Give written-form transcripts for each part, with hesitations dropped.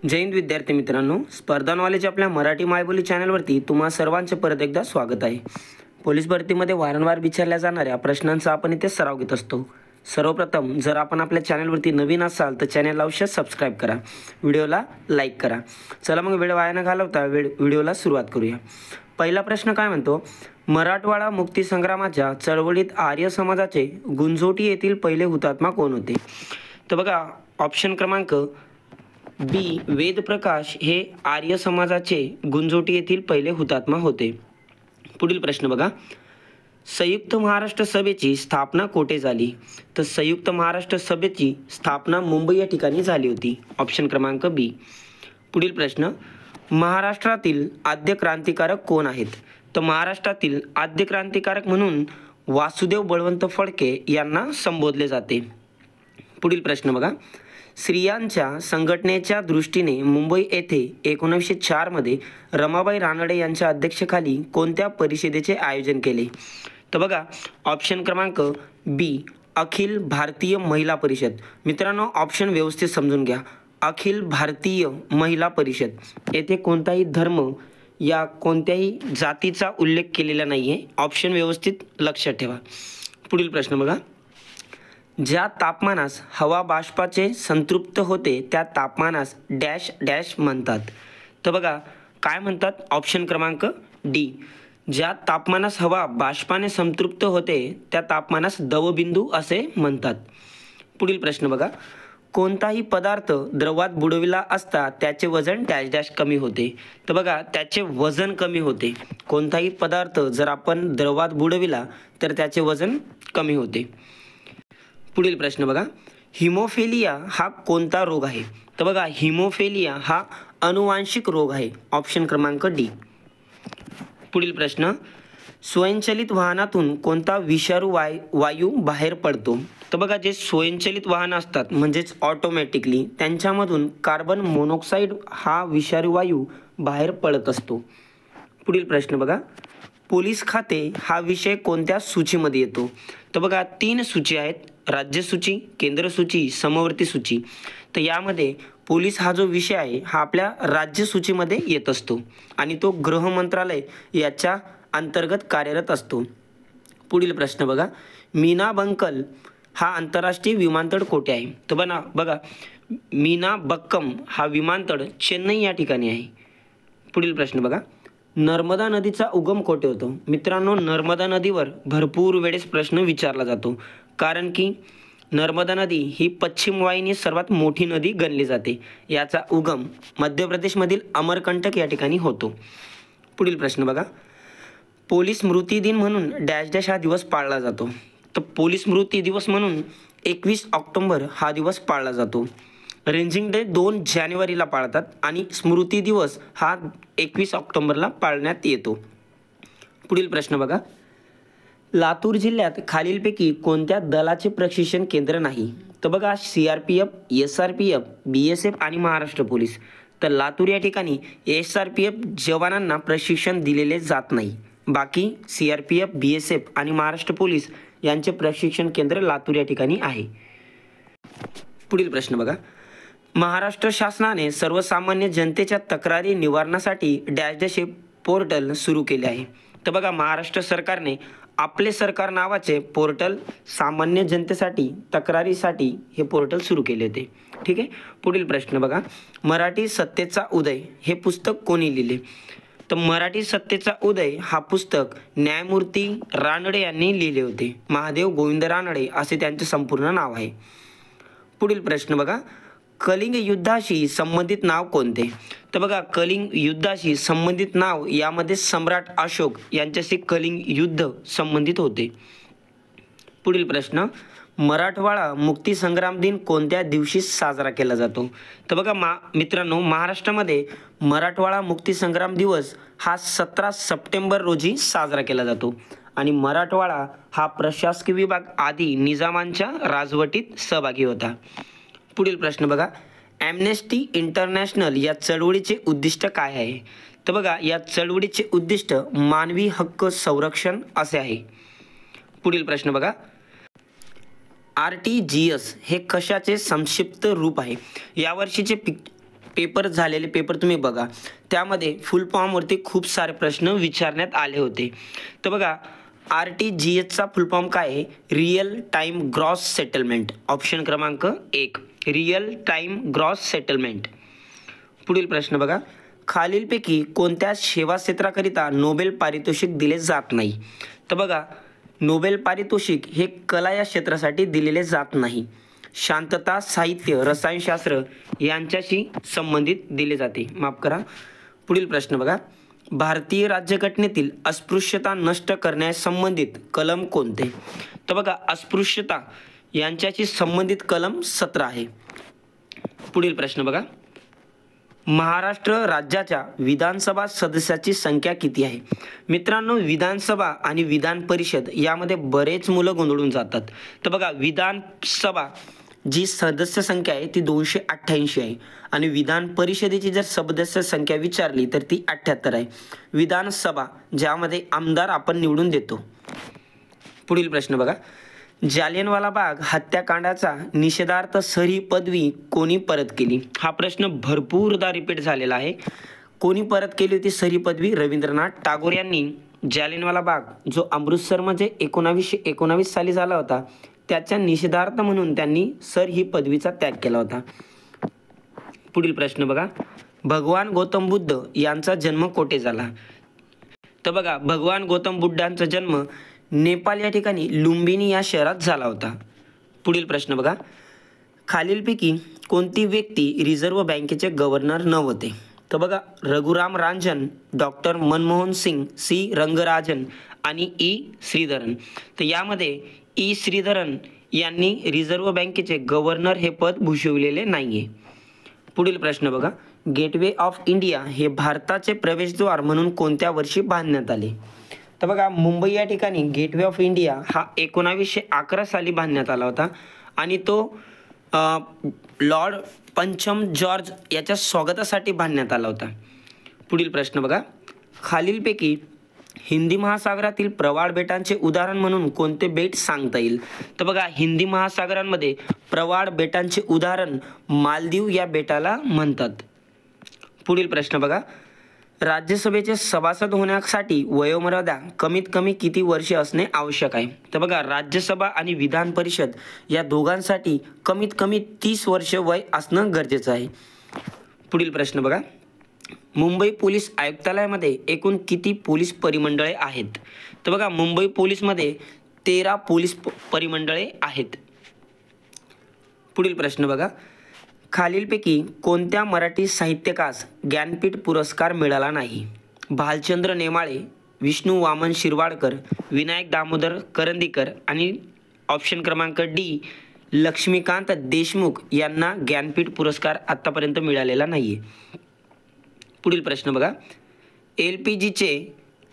जय हिंद विद्यार्थी मित्रांनो, स्पर्धा नॉलेज आपल्या मराठी मायबोली चॅनलवरती तुम्हा सर्वांचे परत एकदा स्वागत आहे। पोलीस भरतीमध्ये वारंवार विचारल्या जाणाऱ्या प्रश्नांचा आपण इथे सराव घेत असतो। सर्वप्रथम जर आपण आपल्या चॅनलवरती नवीन असाल तर चॅनलला अवश्य सबस्क्राइब करा, व्हिडिओला लाईक करा। चला मग वेळ वाया न घालवता व्हिडिओला सुरुवात करूया। पहिला प्रश्न काय म्हणतो, मराठवाडा मुक्ती संग्रामाच्या चळवळीत आर्य समाजाचे गुंजोटी येथील पहिले हुतात्मा कोण होते? तर बघा ऑप्शन क्रमांक बी वेदप्रकाश हे आर्य समाजाचे गुंजोटी येथील पहिले हुतात्मा होते। पुढील प्रश्न बघा, संयुक्त महाराष्ट्र सभेची स्थापना कोठे झाली? तर संयुक्त महाराष्ट्र सभेची स्थापना मुंबई या ठिकाणी झाली होती। ऑप्शन क्रमांक बी। पुढील प्रश्न, महाराष्ट्रातील आद्य क्रांतिकारक कोण आहेत? तर महाराष्ट्रातील आद्य क्रांतिकारक म्हणून वासुदेव बळवंत फडके यांना संबोधले जाते। पुढील प्रश्न बघा, स्त्रियांच्या संघटनेच्या दृष्टीने मुंबई येथे 1904 मध्ये रमाबाई रानडे यांच्या अध्यक्षतेखाली कोणत्या परिषदेचे आयोजन केले? तर बघा ऑप्शन क्रमांक बी अखिल भारतीय महिला परिषद। मित्रांनो ऑप्शन व्यवस्थित समजून घ्या, अखिल भारतीय महिला परिषद। येथे कोणताही धर्म या कोणत्याही जातीचा उल्लेख केलेला नाहीये, ऑप्शन व्यवस्थित लक्षात ठेवा। पुढील प्रश्न बघा, ज्या तापमानास हवा बाष्पाचे संतृप्त होते त्या तापमानास डॅश डॅश म्हणतात? तर बघा काय म्हणतात? ऑप्शन क्रमांक डी, ज्या तापमानास हवा बाष्पाने संतृप्त होते त्या तापमानास दवबिंदू असे म्हणतात। पुढील प्रश्न बघा, कोणताही पदार्थ द्रवात बुडविला असता त्याचे वजन डॅश डॅश कमी होते? तर बघा त्याचे वजन कमी होते। कोणताही पदार्थ जर आपण द्रवात बुडविला तर त्याचे वजन कमी होते। पुढील प्रश्न बघा, हिमोफिलिया हा कोणता रोग आहे? तर बघा हिमोफिलिया हा अनुवांशिक रोग आहे। ऑप्शन क्रमांक डी। पुढील प्रश्न, स्वयंचलित वाहनातून कोणता विषारू वायू बाहेर पडतो? तर बघा जे स्वयंचलित वाहन असतात म्हणजेच ऑटोमॅटिकली त्यांच्यामधून कार्बन मोनॉक्साईड हा विषारू वायू बाहेर पडत असतो। पुढील प्रश्न बघा, पोलीस खाते हा विषय कोणत्या सूचीमध्ये येतो? तर बघा 3 सूची आहेत, राज्य सूची, केंद्र सूची, समवर्ती सूची। तर यामध्ये पोलीस हा जो विषय आहे हा आपल्या राज्य सूचीमध्ये येत असतो आणि तो गृह मंत्रालय याच्या अंतर्गत कार्यरत असतो। पुढील प्रश्न बघा, मीना बंकल हा आंतरराष्ट्रीय विमानतळ कोठे आहे? तर बघा मीना बक्कम हा विमानतळ चेन्नई या ठिकाणी आहे। पुढील प्रश्न बघा, नर्मदा नदीचा उगम कोठे होतो? मित्रांनो नर्मदा नदीवर भरपूर वेळेस प्रश्न विचारला जातो, कारण की नर्मदा नदी ही पश्चिम वाहिनी सर्वात मोठी नदी गणली जाते। याचा उगम मध्य प्रदेशमधील अमरकंटक या ठिकाणी होतो। पुढील प्रश्न बघा, पोलीस स्मृती दिन म्हणून डॅश डॅश हा दिवस पाळला जातो? तर पोलीस स्मृती दिवस म्हणून 21 ऑक्टोबर हा दिवस पाळला जातो। रेंजिंग डे 2 जानेवारीला पाळतात आणि स्मृती दिवस हा 21 ऑक्टोबरला पाळण्यात येतो। पुढील प्रश्न बघा, लातूर जिल्ह्यात खालीलपैकी कोणत्या दलाचे प्रशिक्षण केंद्र नाही? तर बघा CRPF, SRPF, BSF आणि महाराष्ट्र पोलीस। तर लातूर या ठिकाणी SRPF जवानांना प्रशिक्षण दिलेले जात नाही, बाकी CRPF, BSF आणि महाराष्ट्र पोलीस यांचे प्रशिक्षण केंद्र लातूर या ठिकाणी आहे। पुढील प्रश्न बघा, महाराष्ट्र शासनाने सर्वसामान्य जनतेच्या तक्रारी निवारणासाठी डॅश डॅश हे पोर्टल सुरू केले आहे? तर बघा महाराष्ट्र सरकारने आपले सरकार नावाचे पोर्टल सामान्य जनतेसाठी तक्रारीसाठी हे पोर्टल सुरू केले होते। ठीक आहे। पुढील प्रश्न बघा, मराठी सत्तेचा उदय हे पुस्तक कोणी लिहिले? तर मराठी सत्तेचा उदय हा पुस्तक न्यायमूर्ती रानडे यांनी लिहिले होते। महादेव गोविंद रानडे असे त्यांचे संपूर्ण नाव आहे। पुढील प्रश्न बघा, कलिंग युद्धाशी संबंधित नाव कोणते? तर बघा कलिंग युद्धाशी संबंधित नाव यामध्ये सम्राट अशोक यांच्याशी कलिंग युद्ध संबंधित होते। पुढील प्रश्न, मराठवाडा मुक्ती संग्राम दिन कोणत्या दिवशी साजरा केला जातो? तर बघा मित्रांनो महाराष्ट्रामध्ये मराठवाडा मुक्ती संग्राम दिवस हा 17 सप्टेंबर रोजी साजरा केला जातो आणि मराठवाडा हा प्रशासकीय विभाग आधी निजामांच्या राजवटीत सहभागी होता। पुढील प्रश्न बघा, ॲम्नेस्टी इंटरनॅशनल या चळवळीचे उद्दिष्ट काय आहे? तर बघा या चळवळीचे उद्दिष्ट मानवी हक्क संरक्षण असे आहे। पुढील प्रश्न बघा, RTGS हे कशाचे संक्षिप्त रूप आहे? यावर्षीचे पेपर झालेले पेपर तुम्ही बघा, त्यामध्ये फुल फॉर्मवरती खूप सारे प्रश्न विचारण्यात आले होते. तर बघा RTGS फुल फॉर्म काय आहे? Real time gross settlement. Option क्रमांक 1 रिअल टाइम ग्रॉस सेटलमेंट. पुढील प्रश्न बघा, खालीलपैकी कोणत्या सेवा क्षेत्राकरिता नोबेल पारितोषिक दिले जात नाही? तर बघा नोबेल पारितोषिक हे कला या क्षेत्रासाठी दिलेले जात नाही. शांतता, साहित्य, रसायनशास्त्र यांच्याशी संबंधित दिले जाते. माफ करा. पुढील प्रश्न बघा, भारतीय राज्यघटनेतील अस्पृश्यता नष्ट करण्यास संबंधित कलम कोणते? तर बघा अस्पृश्यता यांच्याशी संबंधित कलम 17 आहे. पुढील प्रश्न बघा, महाराष्ट्र राज्याच्या विधानसभा सदस्याची संख्या किती आहे? मित्रांनो विधानसभा आणि विधान परिषद यामध्ये बरेच मुलं गोंधळून जातात. तर बघा विधानसभा जी सदस्य संख्या आहे ती 288 आहे आणि विधान परिषदेची जर सदस्य संख्या विचारली तर ती 78 आहे. विधानसभा ज्यामध्ये आमदार आपण निवडून देतो. पुढील प्रश्न बघा, जालियनवाला बाग हत्याकांडाचा निषेधार्थ सर ही पदवी कोणी परत केली? हा प्रश्न भरपूरदा रिपीट झालेला आहे. कोणी परत केली होती सर ही पदवी? रवींद्रनाथ टागोर यांनी जालियनवाला बाग जो अमृतसरमध्ये 1919 साली झाला होता त्याच्या निषेधार्थ म्हणून त्यांनी सर ही पदवीचा त्याग केला होता. पुढील प्रश्न बघा, भगवान गौतम बुद्ध यांचा जन्म कोठे झाला? तर बघा भगवान गौतम बुद्धांचा जन्म नेपाळ या ठिकाणी लुंबिनी या शहरात झाला होता. पुढील प्रश्न बघा, खालीलपैकी कोणती व्यक्ती रिझर्व्ह बँकेचे गव्हर्नर नव्हते? तर बघा रघुराम राजन, डॉक्टर मनमोहन सिंग, सी रंगराजन आणि ई श्रीधरन. तर यामध्ये ई श्रीधरन यांनी रिझर्व्ह बँकेचे गव्हर्नर हे पद भूषविलेले नाहीये. पुढील प्रश्न बघा, गेटवे ऑफ इंडिया हे भारताचे प्रवेशद्वार म्हणून कोणत्या वर्षी बांधण्यात आले? तर बघा मुंबई या ठिकाणी गेटवे ऑफ इंडिया हा 1911 साली बांधण्यात आला होता आणि तो लॉर्ड पंचम जॉर्ज याच्या स्वागतासाठी बांधण्यात आला होता. पुढील प्रश्न बघा, खालीलपैकी हिंदी महासागरातील प्रवाळ बेटांचे उदाहरण म्हणून कोणते बेट सांगता येईल? तर बघा हिंदी महासागरांमध्ये प्रवाळ बेटांचे उदाहरण मालदीव या बेटाला म्हणतात. पुढील प्रश्न बघा, राज्यसभेचे सभासद होण्यासाठी वयोमर्यादा कमीत कमी किती वर्षे असणे आवश्यक आहे? तर बघा राज्यसभा आणि विधान परिषद या दोघांसाठी कमीत कमी 30 वर्ष वय असणं गरजेचं आहे. पुढील प्रश्न बघा, मुंबई पोलीस आयुक्तालयामध्ये एकूण किती पोलीस परिमंडळे आहेत? तर बघा मुंबई पोलीसमध्ये 13 पोलीस परिमंडळे आहेत. पुढील प्रश्न बघा, खालीलपैकी कोणत्या मराठी साहित्यकास ज्ञानपीठ पुरस्कार मिळाला नाही? भालचंद्र नेमाळे, विष्णू वामन शिरवाडकर, विनायक दामोदर करंदीकर आणि ऑप्शन क्रमांक डी लक्ष्मीकांत देशमुख यांना ज्ञानपीठ पुरस्कार आत्तापर्यंत मिळालेला नाही आहे. पुढील प्रश्न बघा,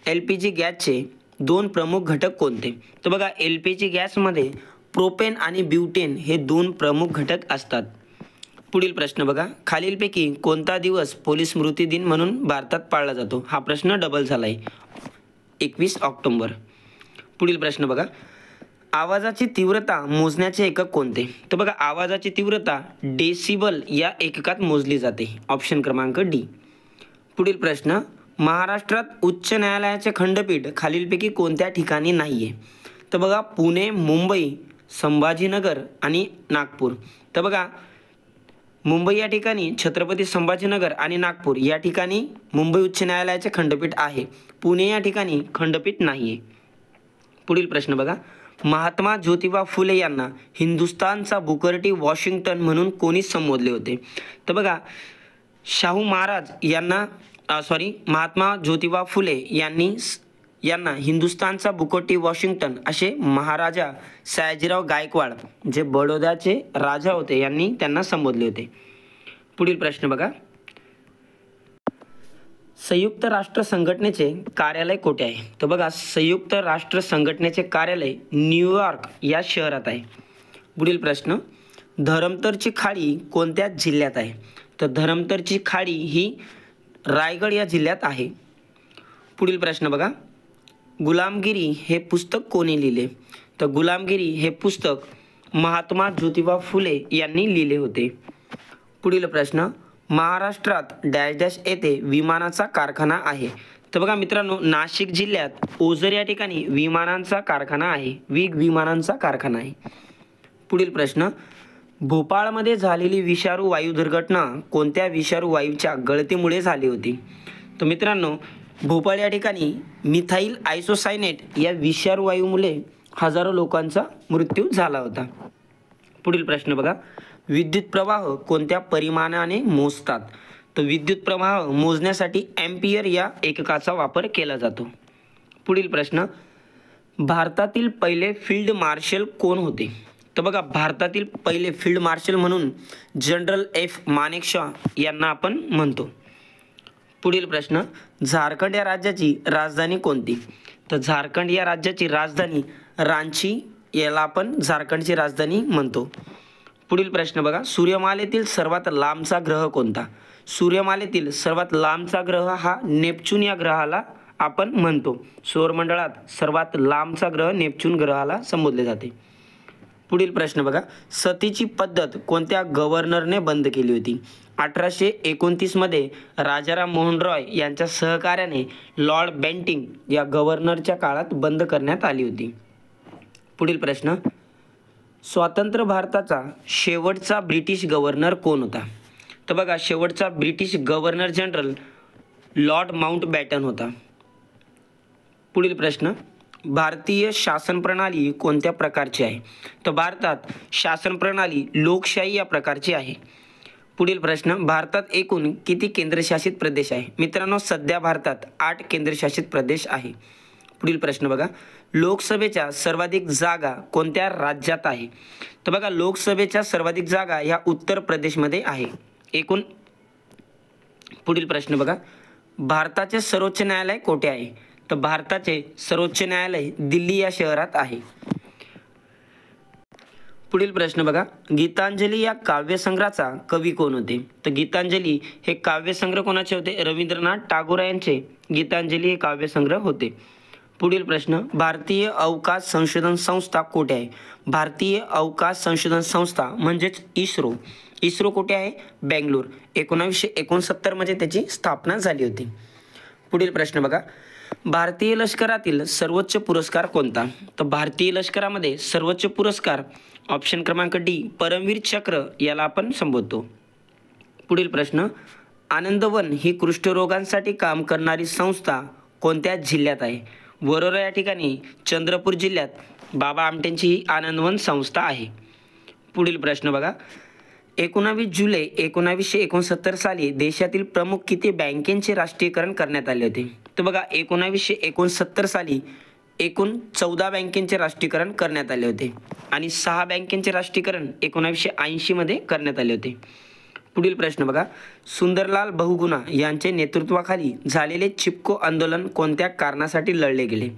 LPG गॅसचे 2 प्रमुख घटक कोणते? तर बघा LPG गॅसमध्ये प्रोपेन आणि ब्युटेन हे 2 प्रमुख घटक असतात. पुढील प्रश्न बघा, खालीलपैकी कोणता दिवस पोलीस स्मृती दिन म्हणून भारतात पाळला जातो? हा प्रश्न डबल झाला आहे, 21 ऑक्टोबर. पुढील प्रश्न बघा, आवाजाची तीव्रता मोजण्याचे एकक कोणते? तर बघा आवाजाची तीव्रता डेसिबल या एककात मोजली जाते. ऑप्शन क्रमांक डी. पुढील प्रश्न, महाराष्ट्रात उच्च न्यायालयाचे खंडपीठ खालीलपैकी कोणत्या ठिकाणी नाही आहे? तर बघा पुणे, मुंबई, संभाजीनगर आणि नागपूर. तर बघा मुंबई या ठिकाणी छत्रपती संभाजीनगर आणि नागपूर या ठिकाणी मुंबई उच्च न्यायालयाचे खंडपीठ आहे. पुणे या ठिकाणी खंडपीठ नाही आहे. पुढील प्रश्न बघा, महात्मा ज्योतिबा फुले यांना हिंदुस्थानचा बुकर टी वॉशिंग्टन म्हणून कोणी संबोधले होते? तर बघा शाहू महाराज यांना महात्मा ज्योतिबा फुले यांना हिंदुस्थानचा बुकर टी वॉशिंग्टन असे महाराजा सयाजीराव गायकवाड जे बडोद्याचे राजा होते यांनी त्यांना संबोधले होते. पुढील प्रश्न बघा, संयुक्त राष्ट्र संघटनेचे कार्यालय कोठे आहे? तर बघा संयुक्त राष्ट्र संघटनेचे कार्यालय न्यूयॉर्क या शहरात आहे. पुढील प्रश्न, धरमतरची खाडी कोणत्या जिल्ह्यात आहे? तर धरमतरची खाडी ही रायगड या जिल्ह्यात आहे. पुढील प्रश्न बघा, गुलामगिरी हे पुस्तक कोणी लिहिले? तर गुलामगिरी हे पुस्तक महात्मा ज्योतिबा फुले यांनी लिहिले होते. पुढील प्रश्न, महाराष्ट्रात डॅश डॅश येथे विमानाचा कारखाना आहे. तर बघा मित्रांनो, नाशिक जिल्ह्यात ओझर या ठिकाणी विमानांचा कारखाना आहे. विमानांचा कारखाना आहे. पुढील प्रश्न, भोपाळमध्ये झालेली विषारू वायू दुर्घटना कोणत्या विषारू वायूच्या गळतीमुळे झाली होती? तर मित्रांनो, भोपाळ या ठिकाणी मिथाईल आयसोसायनेट या विषारू वायूमुळे हजारो लोकांचा मृत्यू झाला होता. पुढील प्रश्न बघा, विद्युत प्रवाह कोणत्या परिमाणाने मोजतात? तर विद्युत प्रवाह मोजण्यासाठी एम्पियर या एककाचा वापर केला जातो. पुढील प्रश्न, भारतातील पहिले फील्ड मार्शल कोण होते? तर बघा, भारतातील पहिले फील्ड मार्शल म्हणून जनरल एफ मानेकशॉ यांना आपण म्हणतो. पुढील प्रश्न, झारखंड या राज्याची राजधानी कोणती? तर झारखंड या राज्याची राजधानी रांची, याला आपण झारखंडची राजधानी म्हणतो. पुढील प्रश्न बघा, सूर्यमालेतील सर्वात लांबचा ग्रह कोणता? सूर्यमालेतील सर्वात लांबचा ग्रह हा नेपच्यून या ग्रहाला आपण म्हणतो. सौरमंडळात सर्वात लांबचा ग्रह नेपच्यून ग्रहाला संबोधले जाते. पुढील प्रश्न बघा, सतीची पद्धत कोणत्या गव्हर्नरने बंद केली होती? 1829 मध्ये राजाराम मोहन रॉय यांच्या सहकार्याने लॉर्ड बेंटिंग या गव्हर्नरच्या काळात बंद करण्यात आली होती. पुढील प्रश्न, स्वतंत्र भारताचा शेवटचा ब्रिटिश गव्हर्नर कोण होता? तर बघा, शेवटचा British governor general Lord Mountbatten होता. पुढील प्रश्न, भारतीय शासन प्रणाली कोणत्या प्रकारची आहे? तर भारतात शासन प्रणाली लोकशाही या प्रकारची आहे. पुढील प्रश्न, भारतात एकूण किती केंद्रशासित प्रदेश आहे? मित्रांनो, सध्या भारतात 8 केंद्रशासित प्रदेश आहे. पुढील प्रश्न बघा, लोकसभेच्या सर्वाधिक जागा कोणत्या राज्यात आहे? तर बघा, लोकसभेच्या सर्वाधिक जागा ह्या उत्तर प्रदेशमध्ये आहे एकूण. पुढील प्रश्न बघा, भारताचे सर्वोच्च न्यायालय कोठे आहे? तर भारताचे सर्वोच्च न्यायालय दिल्ली या शहरात आहे. पुढील प्रश्न बघा, गीतांजली या काव्यसंग्रहाचा कवी कोण होते? तर गीतांजली हे काव्यसंग्रह कोणाचे होते? रवींद्रनाथ टागोर यांचे गीतांजली हे काव्यसंग्रह होते. पुढील प्रश्न, भारतीय अवकाश संशोधन संस्था कोठे आहे? भारतीय अवकाश संशोधन संस्था म्हणजेच इस्रो. इस्रो कुठे आहे? बेंगलोर. 1969 मध्ये त्याची स्थापना झाली होती. पुढील प्रश्न बघा, भारतीय लष्करातील सर्वोच्च पुरस्कार कोणता? तर भारतीय लष्करामध्ये सर्वोच्च पुरस्कार ऑप्शन क्रमांक डी परमवीर चक्र याला आपण संबोधतो. पुढील प्रश्न, आनंदवन ही कुष्ठरोगांसाठी काम करणारी संस्था कोणत्या जिल्ह्यात आहे? वरोरा या ठिकाणी चंद्रपूर जिल्ह्यात बाबा आमटेंची ही आनंदवन संस्था आहे. पुढील प्रश्न बघा, 19 जुलै 1969 साली देशातील प्रमुख किती बँकेचे राष्ट्रीयकरण करण्यात आले होते? तर बघा, 1969 साली एकूण 14 बँकेचे राष्ट्रीयकरण करण्यात आले होते आणि 6 बँकेचे राष्ट्रीयकरण 1980 मध्ये करण्यात आले होते. पुढील प्रश्न बघा, सुंदरलाल बहुगुणा यांचे नेतृत्वाखाली झालेले चिपको आंदोलन कोणत्या कारणासाठी लढले गेले?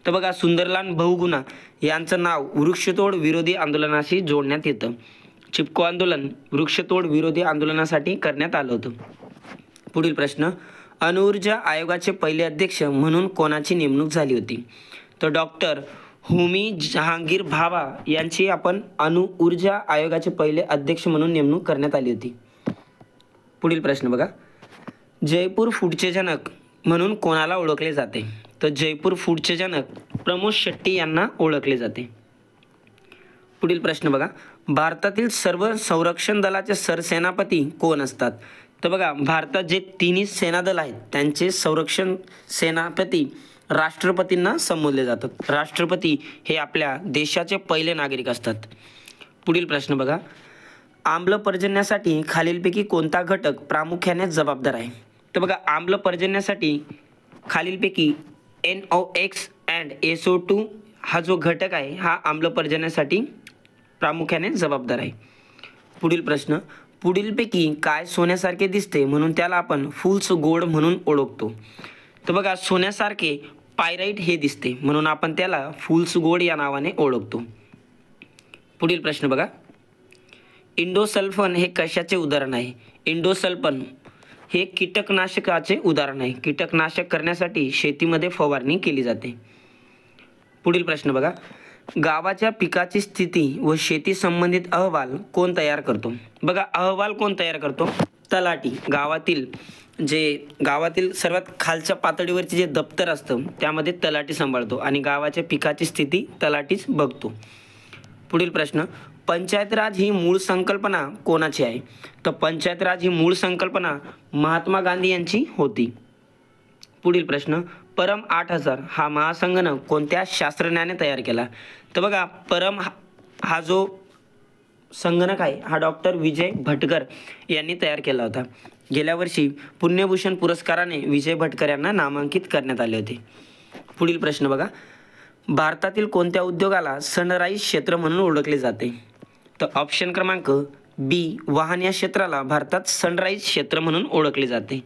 तर बघा, सुंदरलाल बहुगुणा यांचं नाव वृक्षतोड विरोधी आंदोलनाशी जोडण्यात येतं. चिपको आंदोलन वृक्षतोड विरोधी आंदोलनासाठी करण्यात आलं होतं. पुढील प्रश्न, अणुऊर्जा आयोगाचे पहिले अध्यक्ष म्हणून कोणाची नेमणूक झाली होती? तर डॉक्टर होमी जहांगीर भाभा यांची आपण अणुऊर्जा आयोगाचे पहिले अध्यक्ष म्हणून नेमणूक करण्यात आली होती. पुढील प्रश्न बघा, जयपूर फूडचे जनक म्हणून कोणाला ओळखले जाते? तर जयपूर फूडचे जनक प्रमोद शेट्टी यांना ओळखले जाते. पुढील प्रश्न बघा, भारतातील सर्व संरक्षण दलाचे सरसेनापती कोण असतात? तर बघा, भारतात जे तिन्ही सेनादल आहेत त्यांचे संरक्षण सेनापती राष्ट्रपतींना संबोधले जातात. राष्ट्रपती हे आपल्या देशाचे पहिले नागरिक असतात. पुढील प्रश्न बघा, आम्ल पर्जन्यासाठी खालीलपैकी कोणता घटक प्रामुख्याने जबाबदार आहे? तर बघा, आम्ल पर्जन्यासाठी खालीलपैकी NOx and SO2 हा जो घटक आहे हा आम्ल पर्जन्यासाठी प्रामुख्याने जबाबदार आहे. पुढील प्रश्न, पुढीलपैकी काय सोन्यासारखे दिसते म्हणून त्याला आपण फुल्स गोल्ड म्हणून ओळखतो? तर बघा, सोन्यासारखे पायराइट हे दिसते म्हणून आपण त्याला फुल्स गोल्ड या नावाने ओळखतो. पुढील प्रश्न बघा, इंडोसल्फन हे कशाचे उदाहरण आहे? इंडोसल्फन हे कीटकनाशकाचे उदाहरण आहे. कीटकनाशक करण्यासाठी शेतीमध्ये फवारणी केली जाते. पुढील प्रश्न बघा, गावाच्या पिकाची स्थिती व शेती संबंधित अहवाल कोण तयार करतो? बघा, अहवाल कोण तयार करतो? तलाठी गावातील सर्वात खालच्या पातळीवरचे जे दप्तर असतं त्यामध्ये तलाठी सांभाळतो आणि गावाच्या पिकाची स्थिती तलाठीच बघतो. पुढील प्रश्न, पंचायत राज ही मूळ संकल्पना कोणाची आहे? तर पंचायत राज ही मूळ संकल्पना महात्मा गांधी यांची होती. पुढील प्रश्न, परम 8000 हा महासंगणक कोणत्या शास्त्रज्ञाने तयार केला? तर बघा, परम हा जो संगणक आहे हा डॉक्टर विजय भटकर यांनी तयार केला होता. गेल्या वर्षी पुण्यभूषण पुरस्काराने विजय भटकर यांना नामांकित करण्यात आले होते. पुढील प्रश्न बघा, भारतातील कोणत्या उद्योगाला सनराईज क्षेत्र म्हणून ओळखले जाते? तर ऑप्शन क्रमांक बी, वाहन या क्षेत्राला भारतात सनराईज क्षेत्र म्हणून ओळखले जाते.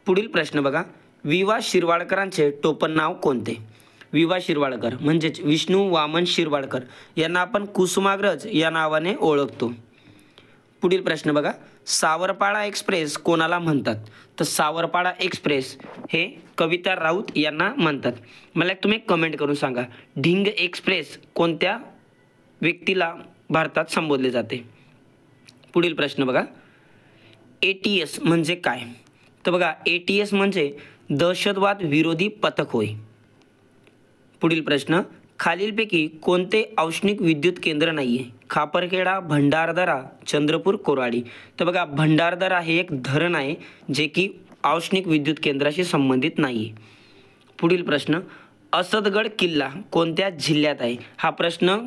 पुढील प्रश्न बघा, वि.वा. शिरवाडकरांचे टोपण नाव कोणते? वि.वा. शिरवाडकर म्हणजेच विष्णू वामन शिरवाडकर यांना आपण कुसुमाग्रज या नावाने ओळखतो. पुढील प्रश्न बघा, सावरपाडा एक्सप्रेस कोणाला म्हणतात? तर सावरपाडा एक्सप्रेस हे कविता राऊत यांना म्हणतात. मला तुम्ही कमेंट करून सांगा, ढिंग एक्सप्रेस कोणत्या व्यक्तीला भारतात संबोधले जाते? पुढील प्रश्न बघा, ATS म्हणजे काय? तर बघा, ATS म्हणजे दहशतवाद विरोधी पथक होय. पुढील प्रश्न, खालीलपैकी कोणते औष्णिक विद्युत केंद्र नाही आहे? खापरखेडा, भंडारदरा, चंद्रपूर, कोराडी. तर बघा, भंडारदरा हे एक धरण आहे जे की औष्णिक विद्युत केंद्राशी संबंधित नाही आहे. पुढील प्रश्न, असदगड किल्ला कोणत्या जिल्ह्यात आहे? हा प्रश्न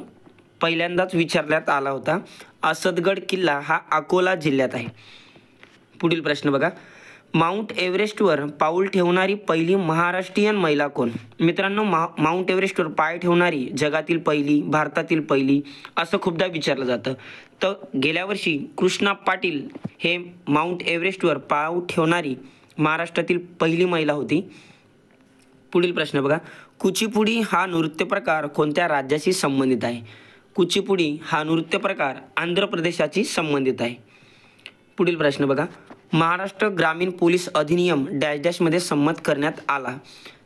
पहिल्यांदाच विचारण्यात आला होता. असदगड किल्ला हा अकोला जिल्ह्यात आहे. पुढील प्रश्न बघा, माउंट एव्हरेस्टवर पाऊल ठेवणारी पहिली महाराष्ट्रीयन महिला कोण? मित्रांनो, माउंट एव्हरेस्टवर पाय ठेवणारी जगातील पहिली, भारतातील पहिली असं खूपदा विचारलं जातं. तर गेल्या वर्षी कृष्णा पाटील हे माउंट एव्हरेस्टवर पाय ठेवणारी महाराष्ट्रातील पहिली महिला होती. पुढील प्रश्न बघा, कुचिपुडी हा नृत्य प्रकार कोणत्या राज्याशी संबंधित आहे? कुचिपुडी हा नृत्य प्रकार आंध्र प्रदेशाशी संबंधित आहे. पुढील प्रश्न बघा, महाराष्ट्र ग्रामीण पोलीस अधिनियम डॅश डॅशमध्ये संमत करण्यात आला?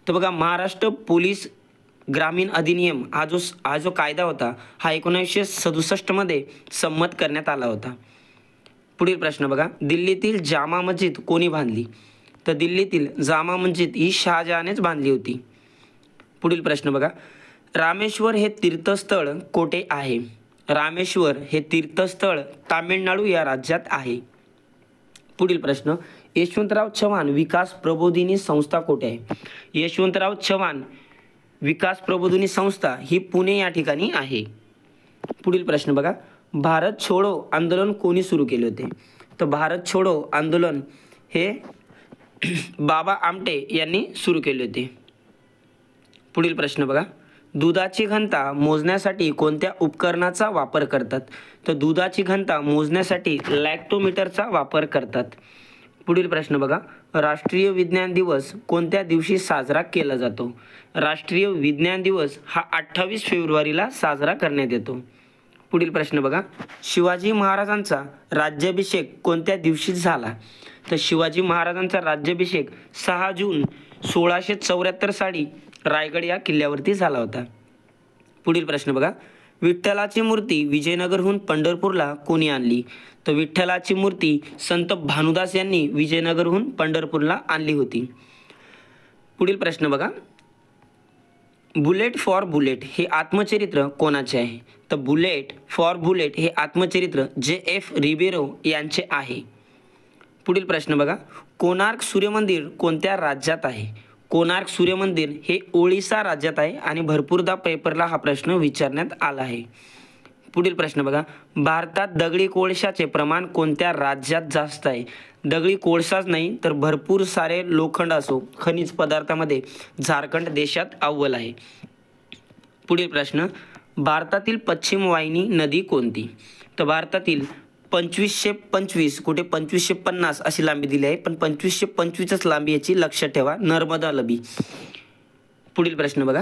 तर बघा, महाराष्ट्र पोलीस ग्रामीण अधिनियम हा जो कायदा होता हा 1967 मध्ये संमत करण्यात आला होता. पुढील प्रश्न बघा, दिल्लीतील जामा मस्जिद कोणी बांधली? तर दिल्लीतील जामा मस्जिद ही शहाजहानेच बांधली होती. पुढील प्रश्न बघा, रामेश्वर हे तीर्थस्थळ कोठे आहे? रामेश्वर हे तीर्थस्थळ तामिळनाडू या राज्यात आहे. पुढील प्रश्न, यशवंतराव चव्हाण विकास प्रबोधिनी संस्था कोठे आहे? यशवंतराव चव्हाण विकास प्रबोधिनी संस्था ही पुणे या ठिकाणी आहे. पुढील प्रश्न बघा, भारत छोडो आंदोलन कोणी सुरू केले होते? तर भारत छोडो आंदोलन हे बाबा आमटे यांनी सुरू केले होते. पुढील प्रश्न बघा, दुधाची घनता मोजण्यासाठी कोणत्या उपकरणाचा वापर करतात? तर दुधाची घनता मोजण्यासाठी लॅक्टोमीटरचा वापर करतात. पुढील प्रश्न बघा, राष्ट्रीय विज्ञान दिवस कोणत्या दिवशी साजरा केला जातो? राष्ट्रीय विज्ञान दिवस हा 28 फेब्रुवारीला साजरा करण्यात येतो. पुढील प्रश्न बघा, शिवाजी महाराजांचा राज्याभिषेक कोणत्या दिवशी झाला? तर शिवाजी महाराजांचा राज्याभिषेक 6 जून 1674 साली रायगड या किल्ल्यावरती झाला होता. पुढील प्रश्न बघा, विठ्ठलाची मूर्ती विजयनगरहून पंढरपूरला कोणी आणली? तर विठ्ठलाची मूर्ती संत भानुदास यांनी विजयनगरहून पंढरपूरला आणली होती. पुढील प्रश्न बघा, बुलेट फॉर बुलेट हे आत्मचरित्र कोणाचे आहे? तर बुलेट फॉर बुलेट हे आत्मचरित्र J.F. रिबेरो यांचे आहे. पुढील प्रश्न बघा, कोणार्क सूर्यमंदिर कोणत्या राज्यात आहे? कोणार्क सूर्यमंदिर हे ओडिसा राज्यात आहे आणि भरपूरदा पेपरला हा प्रश्न विचारण्यात आला आहे. पुढील प्रश्न बघा, भारतात दगडी कोळशाचे प्रमाण कोणत्या राज्यात जास्त आहे? दगडी कोळसाच नाही तर भरपूर सारे लोखंड असो खनिज पदार्थामध्ये झारखंड देशात अव्वल आहे. पुढील प्रश्न, भारतातील पश्चिम वाहिनी नदी कोणती? तर भारतातील 2525 कुठे 2550 अशी लांबी दिली आहे, पण 2525च लांबी याची लक्षात ठेवा, नर्मदा नदी. पुढील प्रश्न बघा,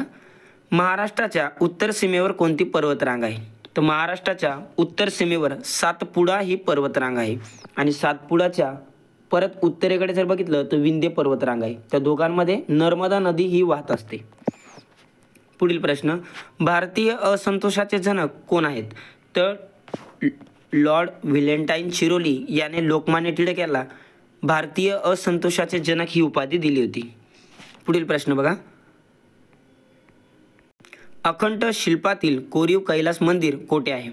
महाराष्ट्राच्या उत्तर सीमेवर कोणती पर्वतरांग आहे? तर महाराष्ट्राच्या उत्तर सीमेवर सातपुडा ही पर्वतरांग आहे आणि सातपुडाच्या परत उत्तरेकडे जर बघितलं तर विंध्य पर्वतरांग आहे. त्या दोघांमध्ये नर्मदा नदी ही वाहत असते. पुढील प्रश्न, भारतीय असंतोषाचे जनक कोण आहेत? तर लॉर्ड व्हॅलेंटाईन चिरोली याने लोकमान्य टिळक याला भारतीय असंतोषाचे जनक ही उपाधी दिली होती? पुढील प्रश्न बघा. अखंड शिल्पातील कोरीव कैलास मंदिर कोठे आहे?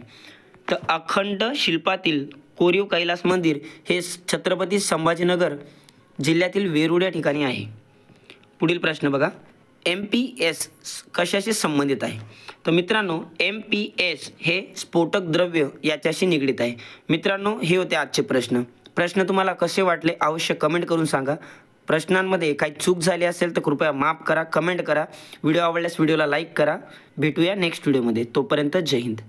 तर अखंड शिल्पातील कोरीव कैलास मंदिर हे छत्रपती संभाजीनगर जिल्ह्यातील वेरूळ या ठिकाणी आहे. पुढील प्रश्न बघा. MPS कशाशी संबंधित आहे? तर मित्रांनो MPS हे स्फोटक द्रव्य याच्याशी निगडीत आहे. मित्रांनो हे होते आजचे प्रश्न तुम्हाला कसे वाटले अवश्य कमेंट करून सांगा. प्रश्नांमध्ये काही चूक झाली असेल तर कृपया माफ करा, कमेंट करा. व्हिडिओ आवडल्यास व्हिडिओला लाईक करा. भेटूया नेक्स्ट व्हिडिओमध्ये. तोपर्यंत जय हिंद.